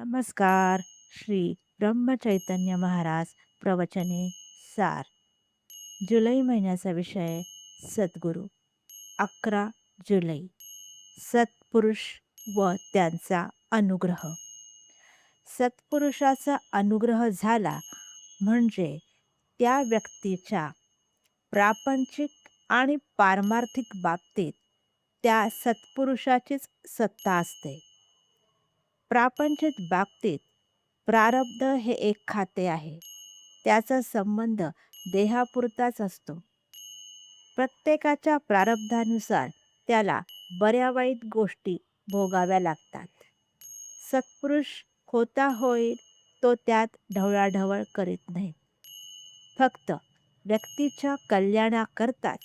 नमस्कार. श्री ब्रह्मचैतन्य महाराज प्रवचने सार. जुलै महिन्याचा विषय सद्गुरू. 11 जुलै. सत्पुरुष व त्यांचा अनुग्रह. सत्पुरुषाचा अनुग्रह झाला म्हणजे त्या व्यक्तीच्या प्रापंचिक आणि पारमार्थिक बाबतीत त्या सत्पुरुषाचीच सत्ता असते. प्रापंचिक बाबतीत प्रारब्ध हे एक खाते आहे. त्याचा संबंध देहापुरताच असतो. प्रत्येकाच्या प्रारब्धानुसार त्याला बऱ्या वाईट गोष्टी भोगाव्या लागतात. सत्पुरुष होता होईल तो त्यात ढवळाढवळ करीत नाही. फक्त व्यक्तीच्या कल्याणाकरताच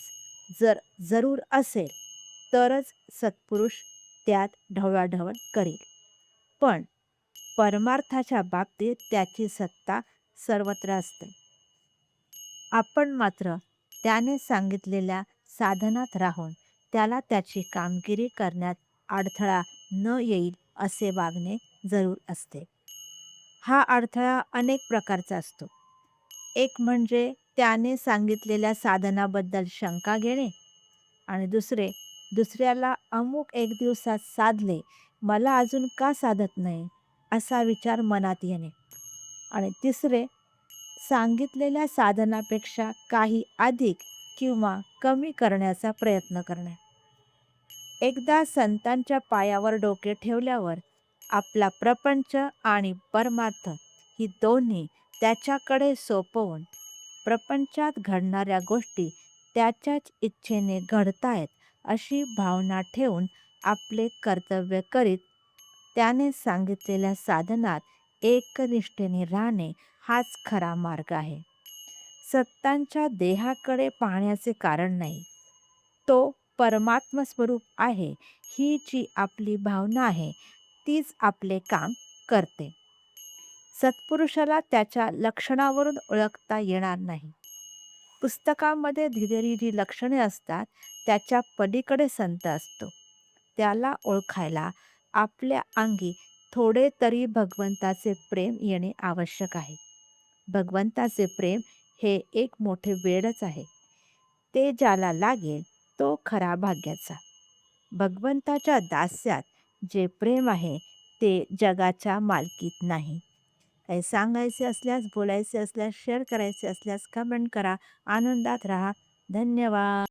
जर जरूर असेल तरच सत्पुरुष त्यात ढवळाढवळ करेल. पण परमार्थाच्या बाबतीत त्याची सत्ता सर्वत्र असते. आपण मात्र त्याने सांगितलेल्या साधनात राहून त्याला त्याची कामगिरी करण्यात अडथळा न येईल असे वागणे जरूर असते. हा अडथळा अनेक प्रकारचा असतो. एक म्हणजे त्याने सांगितलेल्या साधनाबद्दल शंका घेणे आणि दुसऱ्याला अमुक एक दिवसात साधले, मला अजून का साधत नाही असा विचार मनात येणे आणि तिसरे सांगितलेल्या साधनापेक्षा काही अधिक किंवा कमी करण्याचा प्रयत्न करणे. एकदा संतांच्या पायावर डोके ठेवल्यावर आपला प्रपंच आणि परमार्थ ही दोन्ही त्याच्याकडे सोपवून प्रपंचात घडणाऱ्या गोष्टी त्याच्याच इच्छेने घडतायत अशी भावना ठेवून आपले कर्तव्य करीत त्याने सांगितलेल्या साधनात एकनिष्ठेने राहणे हाच खरा मार्ग आहे. सत्तांच्या देहाकडे पाहण्याचे कारण नाही. तो परमात्म स्वरूप आहे ही जी आपली भावना आहे तीच आपले काम करते. सत्पुरुषाला त्याच्या लक्षणावरून ओळखता येणार नाही. पुस्तकामध्ये दिलेली जी लक्षणे असतात त्याच्या पलीकडे संत असतो. त्याला ओळखायला आपल्या अंगी थोडे तरी भगवंताचे प्रेम येणे आवश्यक आहे. भगवंताचे प्रेम हे एक मोठे वेडच आहे. ते ज्याला लागेल तो खरा भाग्याचा. भगवंताच्या दास्यात जे प्रेम आहे ते जगाच्या मालकीत नाही. काही सांगायचे असल्यास, बोलायचे असल्यास, शेअर करायचे असल्यास कमेंट करा. आनंदात राहा. धन्यवाद.